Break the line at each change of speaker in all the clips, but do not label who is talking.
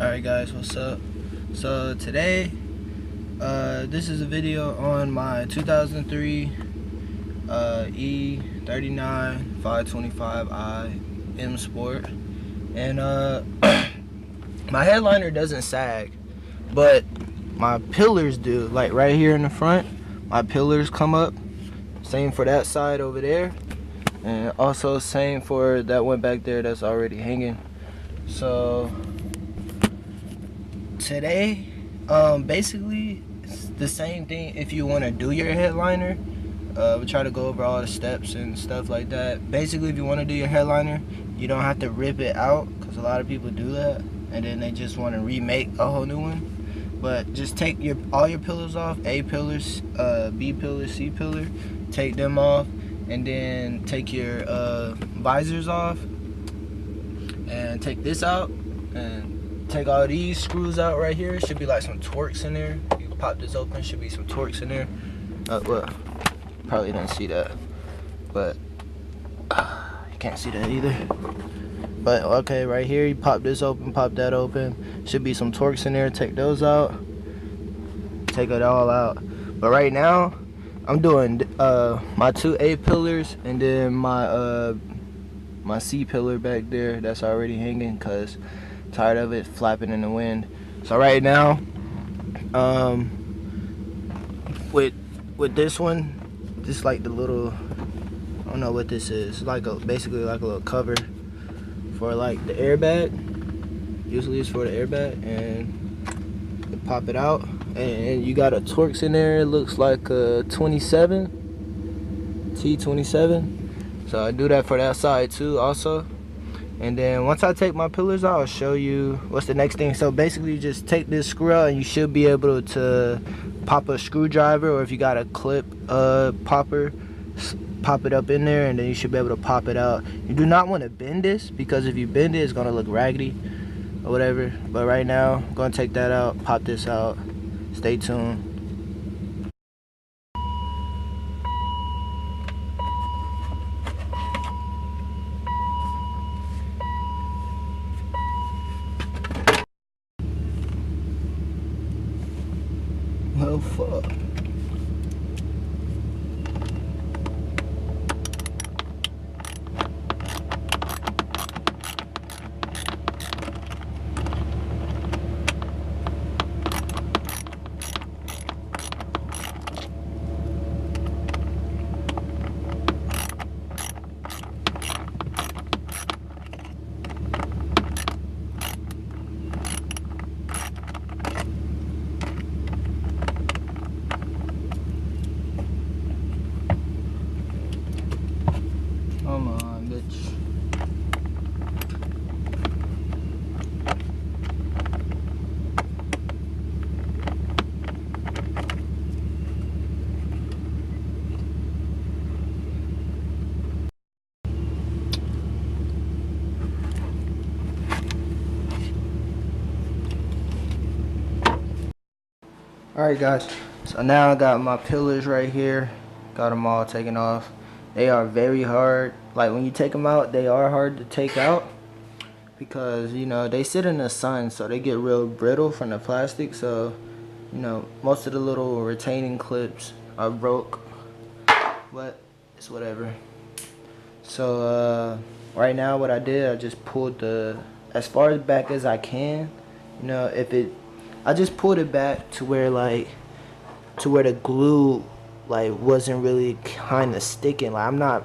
Alright guys, what's up? So today, this is a video on my 2003 E39 525i M Sport. And my headliner doesn't sag, but my pillars do. Like right here in the front, my pillars come up. Same for that side over there. And also same for that one back there that's already hanging. So today, basically it's the same thing. If you want to do your headliner, we try to go over all the steps and stuff like that. Basically, if you want to do your headliner, you don't have to rip it out, because a lot of people do that and then they just want to remake a whole new one. But just take all your pillars off, A pillars, B pillar, C pillar, take them off, and then take your visors off and take this out and take all these screws out right here. Should be like some Torx in there. You pop this open, should be some Torx in there. Well, probably didn't see that, but you can't see that either. But okay, right here, you pop this open, pop that open. Should be some Torx in there. Take those out. Take it all out. But right now, I'm doing my two A pillars and then my my C pillar back there that's already hanging, cause I'm tired of it flapping in the wind. So right now, with this one, just like the little, I don't know what this is, like basically like a little cover for like the airbag. Usually it's for the airbag, and you pop it out, and you got a Torx in there. It looks like a 27 T27. So I do that for that side too also. And then once I take my pillars out, I'll show you what's the next thing. So basically you just take this screw out and you should be able to pop a screwdriver, or if you got a clip popper, pop it up in there, and then you should be able to pop it out. You do not want to bend this, because if you bend it, it's gonna look raggedy or whatever. But right now, I'm gonna take that out, pop this out. Stay tuned. Oh fuck. Come on, bitch. Alright guys, so now I got my pillars right here. Got them all taken off. They are very hard. Like when you take them out, they are hard to take out, because you know they sit in the sun, so they get real brittle from the plastic. So you know most of the little retaining clips are broke, but it's whatever. So right now what I did, I just pulled the as far as back as I can. You know, I just pulled it back to where the glue like wasn't really kind of sticking. Like I'm not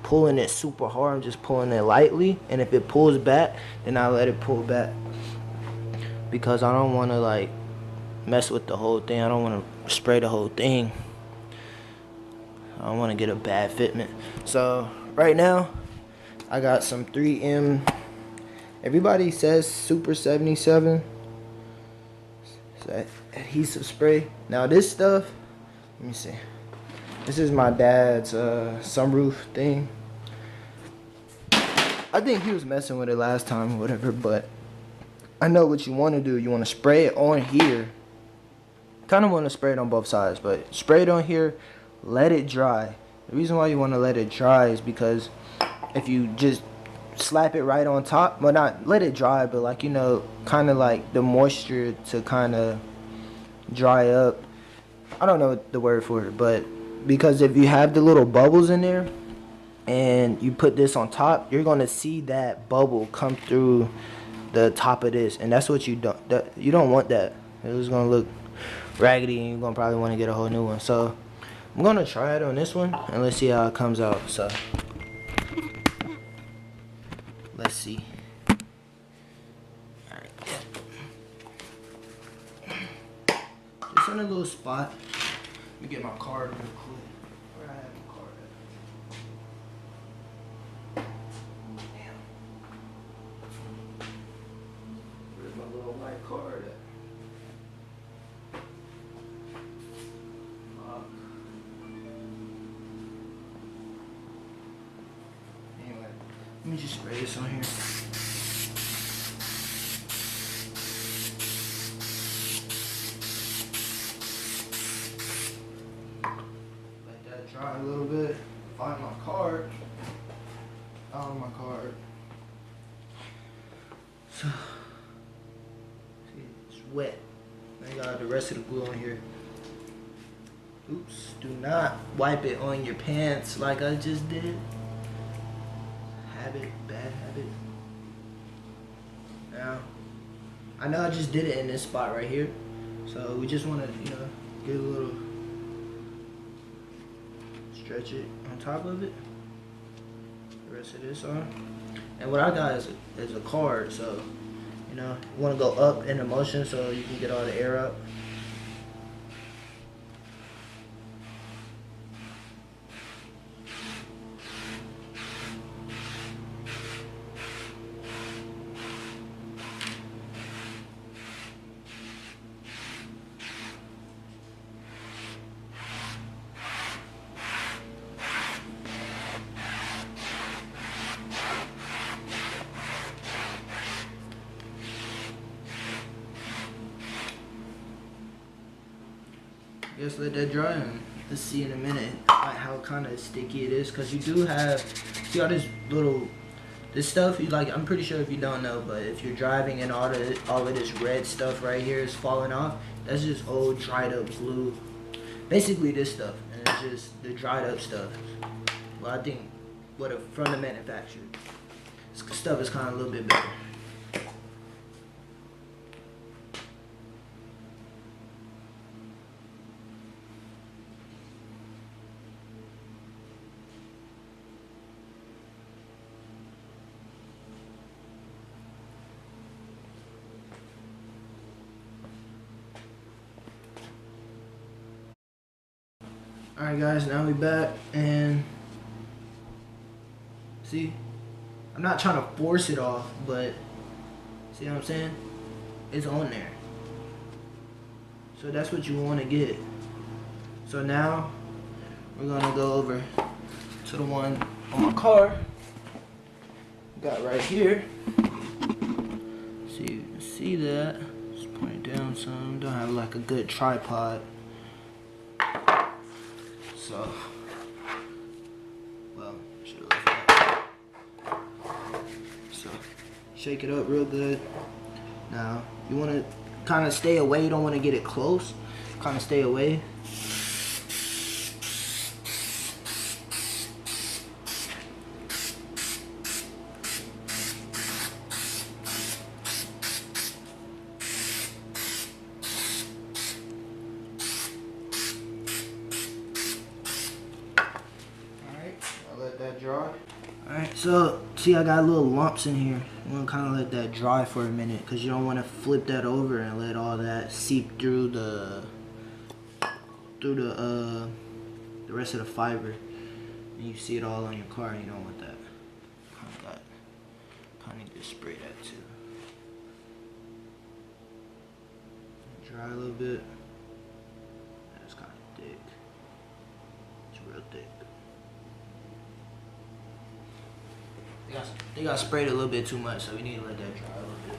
pulling it super hard, I'm just pulling it lightly, and if it pulls back, then I let it pull back, because I don't want to like mess with the whole thing. I don't want to spray the whole thing. I don't want to get a bad fitment. So right now I got some 3M, everybody says Super 77, so adhesive spray. Now this stuff, let me see, this is my dad's sunroof thing. I think he was messing with it last time or whatever, but I know what you want to do. You want to spray it on here. Kind of want to spray it on both sides, but spray it on here, let it dry. The reason why you want to let it dry is because if you just slap it right on top. Well, not let it dry, but like, you know, kind of like the moisture to kind of dry up. I don't know the word for it, but because if you have the little bubbles in there and you put this on top, you're gonna see that bubble come through the top of this, and that's what you don't want that. It's gonna look raggedy, and you're gonna probably want to get a whole new one. So I'm gonna try it on this one, and let's see how it comes out. So let's see. All right, just in a little spot. Let me get my card real quick. Where I have my card at? Damn. Where's my little white card at? Anyway, let me just spray this on here. Let that dry a little bit. Find my card. Found my card. So, see, it's wet. I got the rest of the glue on here. Oops, do not wipe it on your pants like I just did. Habit, bad habit. Now, I know I just did it in this spot right here. So we just want to, you know, get a little, stretch it on top of it. The rest of this on. And what I got is a card, so, you know, you want to go up in the motion so you can get all the air up. Just let that dry, and let's see in a minute how kind of sticky it is, because you do have, see all this little, this stuff, you like, I'm pretty sure if you don't know, but if you're driving and all of this red stuff right here is falling off, that's just old dried up glue. Basically this stuff, and it's just the dried up stuff. Well, I think from the manufacturer, this stuff is kind of a little bit better. Alright guys, now we back, and see, I'm not trying to force it off, but see what I'm saying? It's on there. So that's what you want to get. So now we're gonna go over to the one on my car. Got right here. See, you can see that. Just point it down some. Don't have like a good tripod. So, well, should have left that. So, shake it up real good. Now, you want to kind of stay away. You don't want to get it close. Kind of stay away. Let that dry. Alright, so see, I got little lumps in here. I'm gonna kind of let that dry for a minute, because you don't want to flip that over and let all that seep through the rest of the fiber, and you see it all on your car, and you don't want that. Kind of need to spray that too. Dry a little bit. That's kind of thick. It's real thick. They got sprayed a little bit too much, so we need to let that dry a little bit.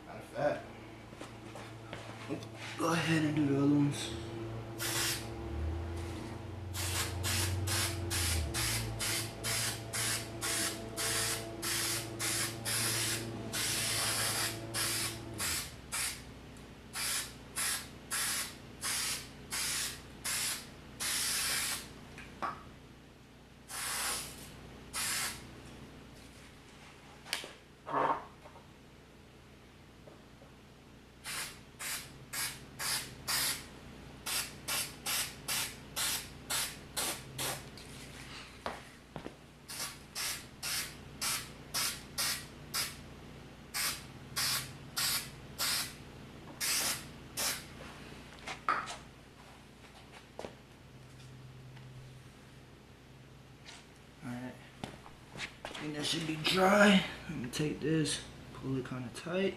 Matter of fact, go ahead and do the other ones. And that should be dry. I'm gonna take this, pull it kind of tight.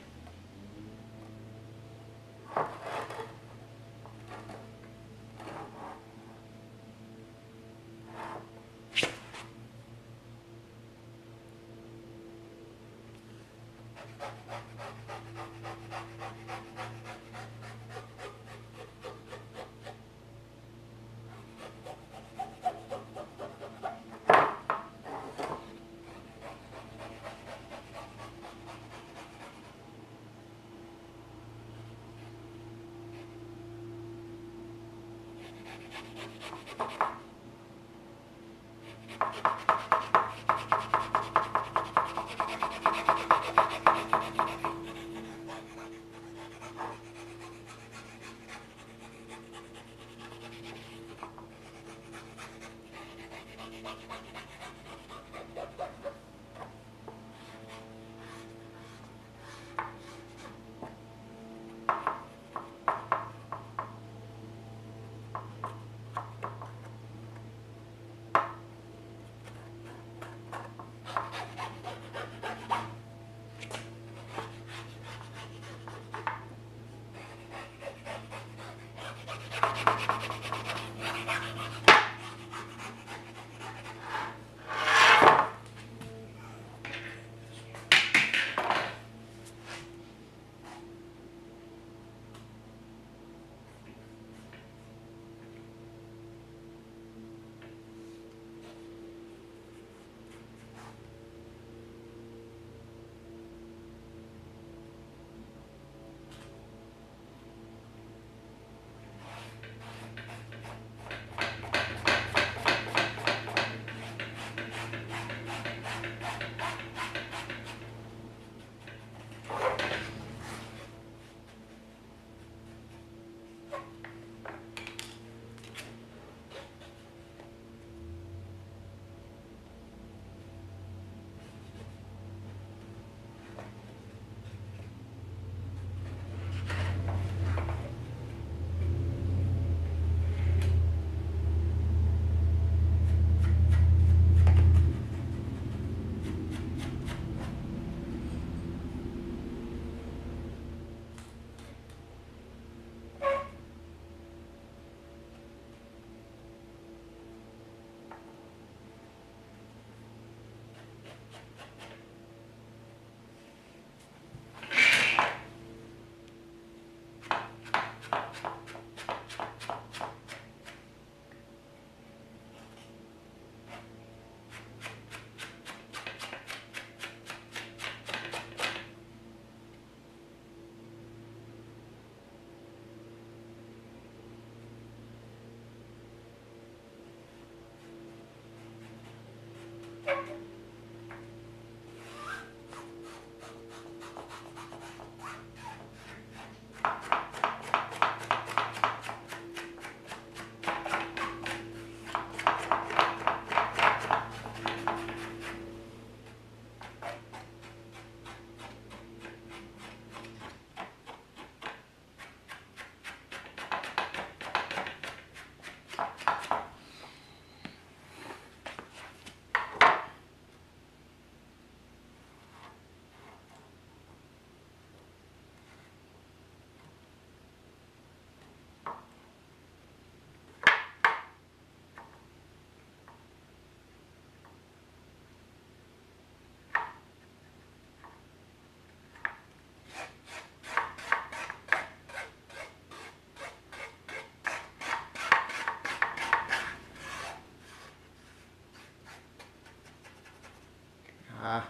Ah,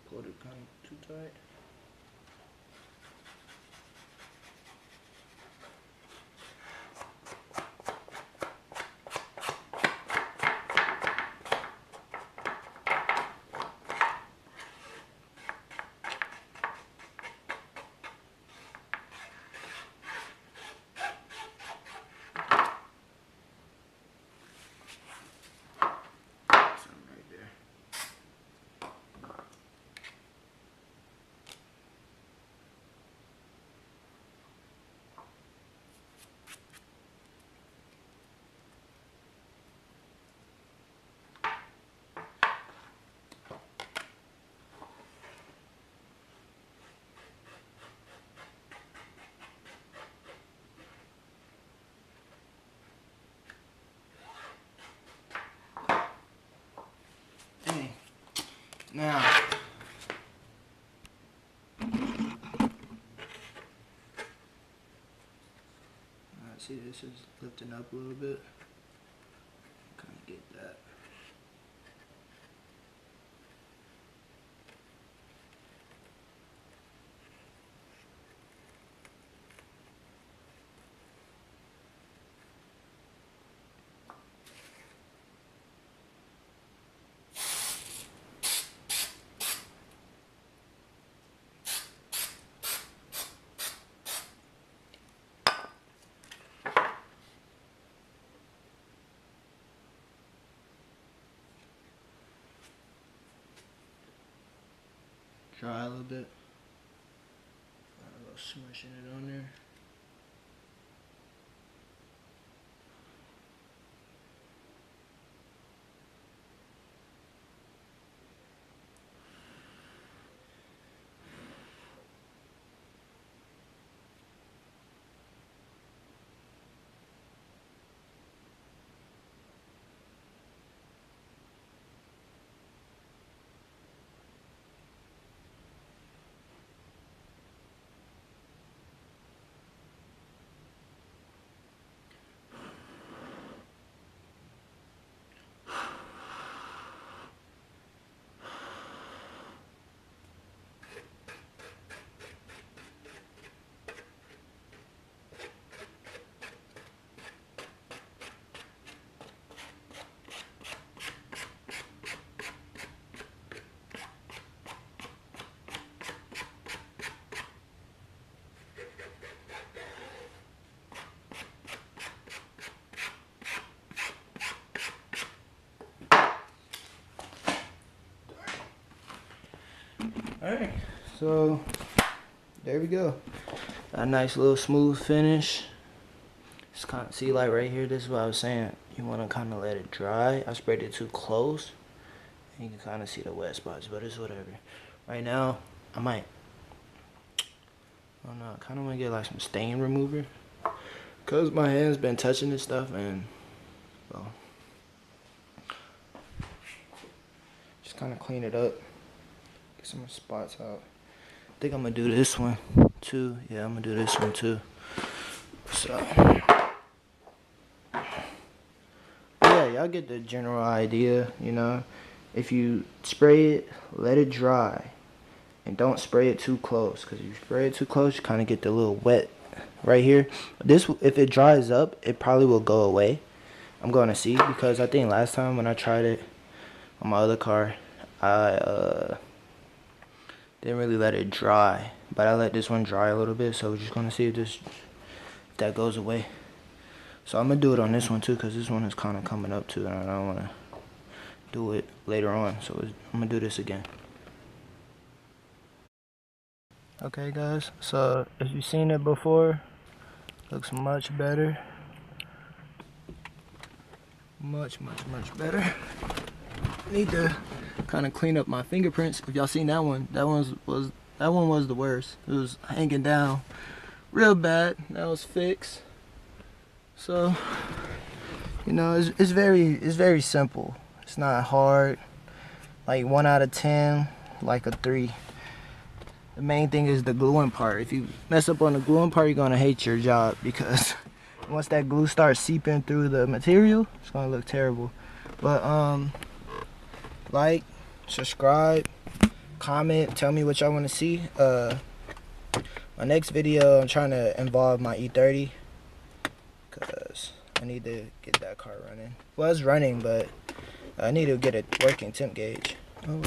pulled it kind of too tight. Something right there. see this is lifting up a little bit. Kind of get that. Dry a little bit. A little smushing it on there. Alright, so there we go. A nice little smooth finish. Just kind of see, like right here, this is what I was saying. You want to kind of let it dry. I sprayed it too close. And you can kind of see the wet spots, but it's whatever. Right now, I don't know, I kind of want to get like some stain remover. Because my hand's been touching this stuff and, well, just kind of clean it up. Get some spots out. I think I'm gonna do this one too. Yeah, I'm gonna do this one too. So yeah, y'all get the general idea, you know. If you spray it, let it dry. And don't spray it too close, because if you spray it too close, you kind of get the little wet right here. This, if it dries up, it probably will go away. I'm going to see, because I think last time when I tried it on my other car, I didn't really let it dry, but I let this one dry a little bit, so we're just gonna see if that goes away. So I'm gonna do it on this one too, because this one is kind of coming up too, and I don't want to do it later on, so I'm gonna do this again. Okay guys, so if you've seen it before, looks much better. Much better. Need to kind of clean up my fingerprints. If y'all seen that one, that one was the worst. It was hanging down real bad. That was fixed. So, you know, it's very simple. It's not hard. Like 1 out of 10, like a 3. The main thing is the gluing part. If you mess up on the gluing part, you're gonna hate your job, because once that glue starts seeping through the material, it's gonna look terrible. But like, subscribe, comment, tell me what y'all want to see. My next video, I'm trying to involve my E30, because I need to get that car running. Well, it's running, but I need to get a working temp gauge. Oh,